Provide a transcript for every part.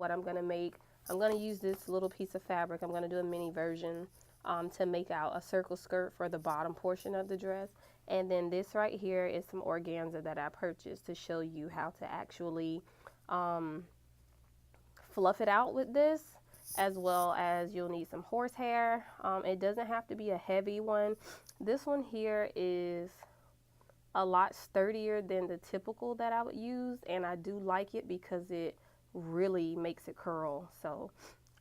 what I'm gonna make. I'm gonna use this little piece of fabric. I'm gonna do a mini version to make out a circle skirt for the bottom portion of the dress. And then this right here is some organza that I purchased to show you how to actually fluff it out with this, as well as you'll need some horsehair. It doesn't have to be a heavy one. This one here is a lot sturdier than the typical that I would use, and I do like it because it really makes it curl. So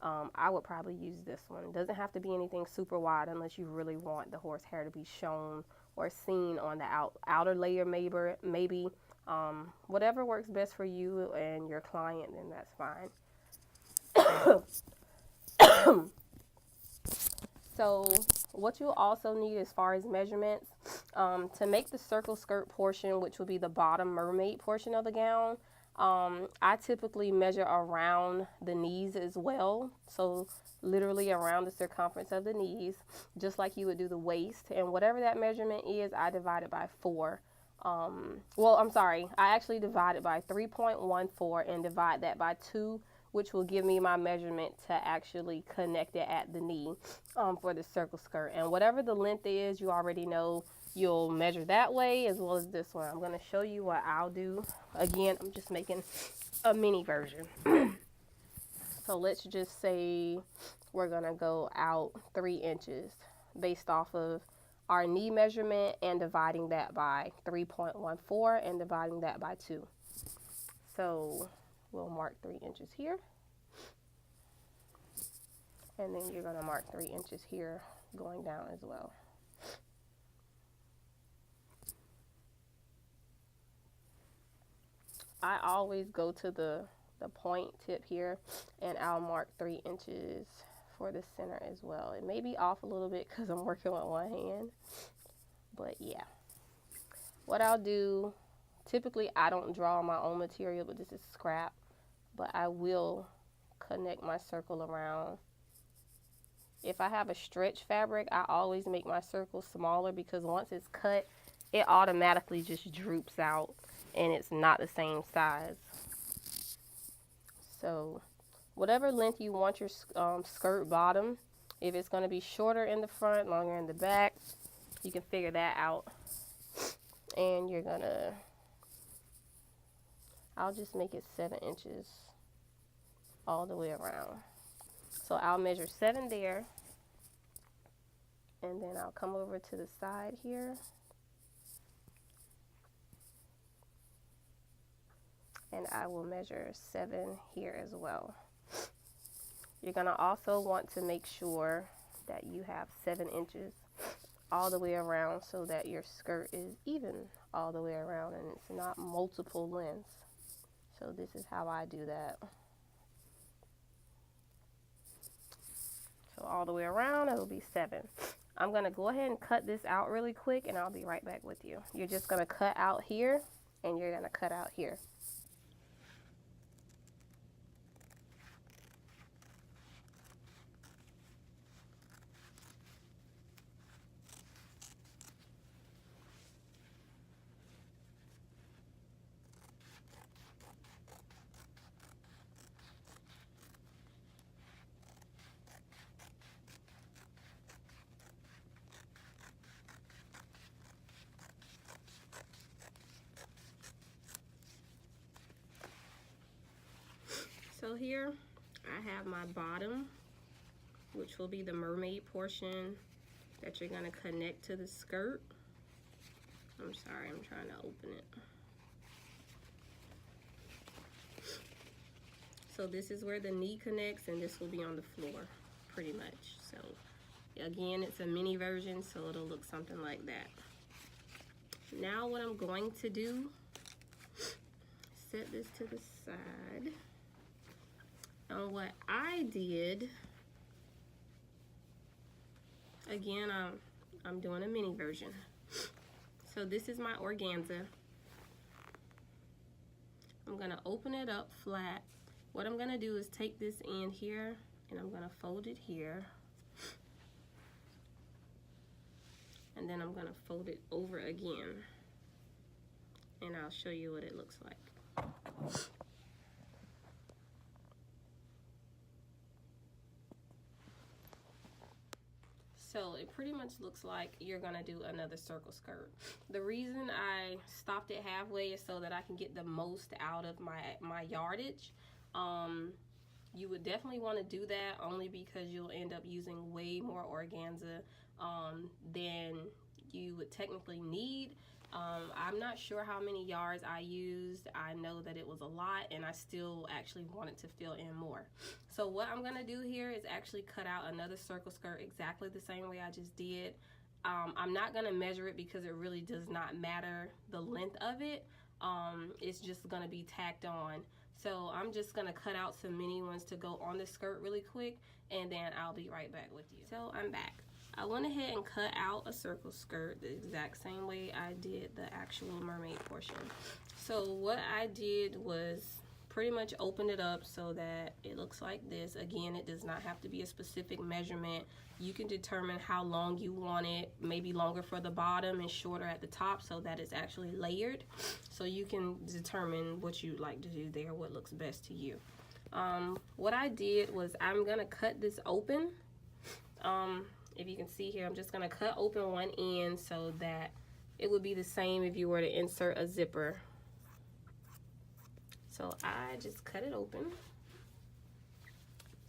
I would probably use this one. It doesn't have to be anything super wide unless you really want the horsehair to be shown or seen on the outer layer, maybe. Whatever works best for you and your client, then that's fine. So what you also need as far as measurements, to make the circle skirt portion, which will be the bottom mermaid portion of the gown, I typically measure around the knees as well. So literally around the circumference of the knees, just like you would do the waist. And whatever that measurement is, I divide it by 4. Well, I'm sorry, I actually divide it by 3.14 and divide that by 2, which will give me my measurement to actually connect it at the knee for the circle skirt. And whatever the length is, you already know you'll measure that way as well as this one. I'm going to show you what I'll do. Again, I'm just making a mini version. So let's just say we're going to go out 3 inches based off of our knee measurement and dividing that by 3.14 and dividing that by 2. So we'll mark 3 inches here. And then you're going to mark 3 inches here going down as well. I always go to the point tip here, and I'll mark 3 inches for the center as well. It may be off a little bit because I'm working with one hand, but yeah. What I'll do, typically I don't draw my own material, but this is scrap, but I will connect my circle around. If I have a stretch fabric, I always make my circle smaller because once it's cut, it automatically just droops out and it's not the same size. So whatever length you want your skirt bottom, if it's going to be shorter in the front, longer in the back, you can figure that out. And you're going to, I'll just make it 7 inches all the way around. So I'll measure 7 there, and then I'll come over to the side here, and I will measure 7 here as well. You're going to also want to make sure that you have 7 inches all the way around so that your skirt is even all the way around and it's not multiple lengths. So this is how I do that. So all the way around, it'll be 7. I'm going to go ahead and cut this out really quick, and I'll be right back with you. You're just going to cut out here, and you're going to cut out here. So here I have my bottom, which will be the mermaid portion that you're going to connect to the skirt. I'm sorry, I'm trying to open it. So this is where the knee connects, and this will be on the floor pretty much. So again, it's a mini version, so it'll look something like that. Now what I'm going to do, set this to the side. And what I did, again, I'm doing a mini version. So this is my organza. I'm gonna open it up flat. What I'm gonna do is take this end here and I'm gonna fold it here. And then I'm gonna fold it over again. And I'll show you what it looks like. So it pretty much looks like you're gonna do another circle skirt. The reason I stopped it halfway is so that I can get the most out of my yardage. You would definitely want to do that only because you'll end up using way more organza than you would technically need. I'm not sure how many yards I used. I know that it was a lot, and I still actually wanted to fill in more. So what I'm gonna do here is actually cut out another circle skirt exactly the same way I just did. I'm not gonna measure it because it really does not matter the length of it. It's just gonna be tacked on. So I'm just gonna cut out some mini ones to go on the skirt really quick, and then I'll be right back with you. So I'm back. I went ahead and cut out a circle skirt the exact same way I did the actual mermaid portion. So what I did was pretty much open it up so that it looks like this. Again, it does not have to be a specific measurement. You can determine how long you want it, maybe longer for the bottom and shorter at the top so that it's actually layered. So you can determine what you'd like to do there, what looks best to you. What I did was I'm gonna cut this open. If you can see here, I'm just gonna cut open one end so that it would be the same if you were to insert a zipper. So I just cut it open,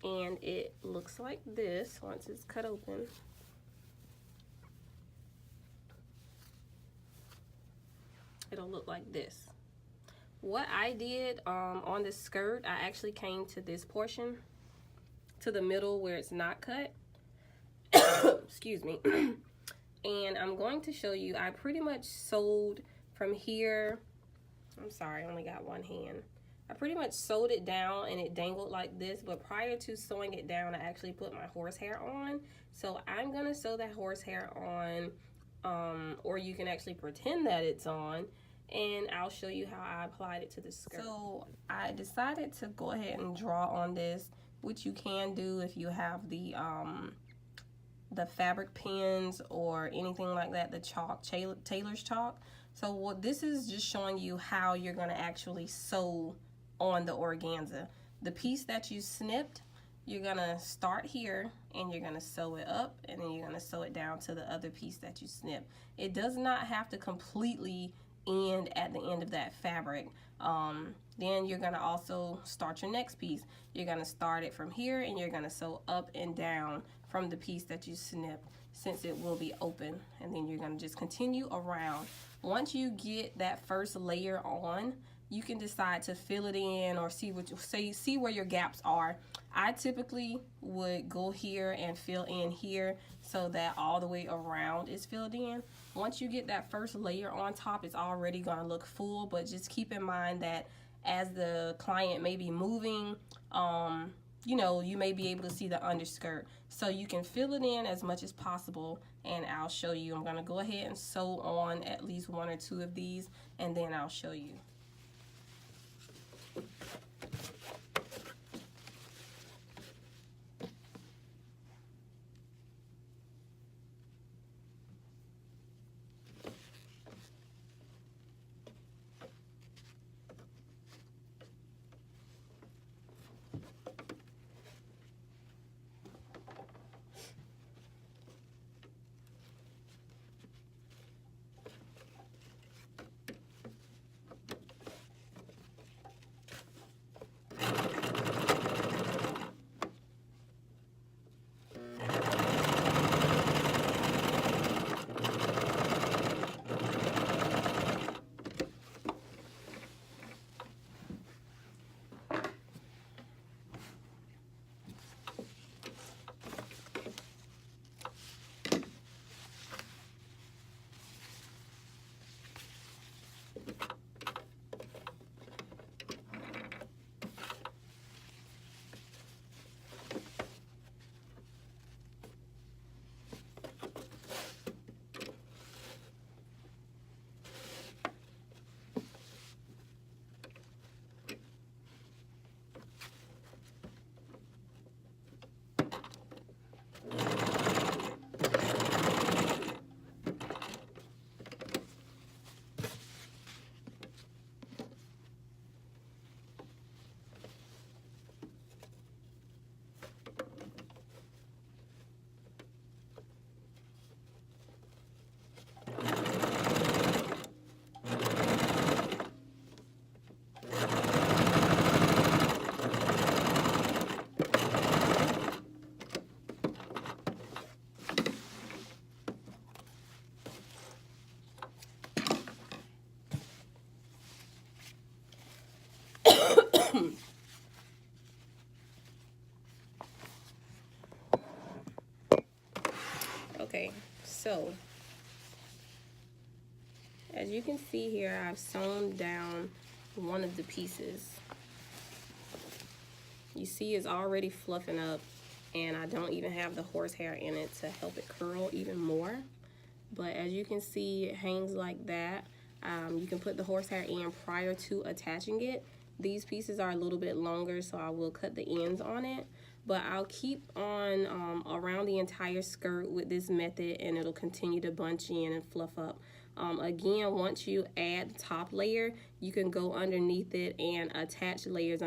and it looks like this once it's cut open. It'll look like this. What I did on the skirt, I actually came to this portion, to the middle where it's not cut. Excuse me. And I'm going to show you, I pretty much sewed from here. I'm sorry, I only got one hand. I pretty much sewed it down and it dangled like this, but prior to sewing it down, I actually put my horsehair on. So I'm gonna sew that horsehair on, or you can actually pretend that it's on, and I'll show you how I applied it to the skirt. So I decided to go ahead and draw on this, which you can do if you have the fabric pens or anything like that, the chalk, tailor's chalk. So what this is just showing you how you're going to actually sew on the organza. The piece that you snipped, you're going to start here and you're going to sew it up, and then you're going to sew it down to the other piece that you snipped. It does not have to completely end at the end of that fabric. Then you're going to also start your next piece. You're going to start it from here and you're going to sew up and down from the piece that you snipped, since it will be open, and then you're going to just continue around. Once you get that first layer on, you can decide to fill it in or see where your gaps are. I typically would go here and fill in here so that all the way around is filled in. Once you get that first layer on top, it's already going to look full, but just keep in mind that as the client may be moving, you know, you may be able to see the underskirt. So you can fill it in as much as possible, and I'll show you. I'm going to go ahead and sew on at least one or two of these, and then I'll show you. Okay, so as you can see here, I've sewn down one of the pieces. You see it's already fluffing up, and I don't even have the horsehair in it to help it curl even more. But as you can see, it hangs like that. You can put the horsehair in prior to attaching it. These pieces are a little bit longer, so I will cut the ends on it. But I'll keep on around the entire skirt with this method, and it'll continue to bunch in and fluff up. Again, once you add the top layer, you can go underneath it and attach layers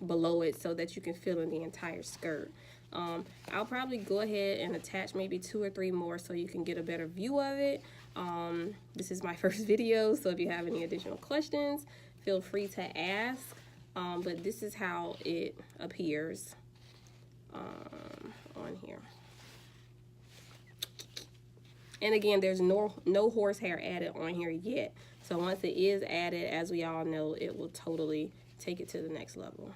below it so that you can fill in the entire skirt. I'll probably go ahead and attach maybe 2 or 3 more so you can get a better view of it. This is my first video, so if you have any additional questions, feel free to ask. But this is how it appears on here. And again, there's no horsehair added on here yet. So once it is added, as we all know, it will totally take it to the next level.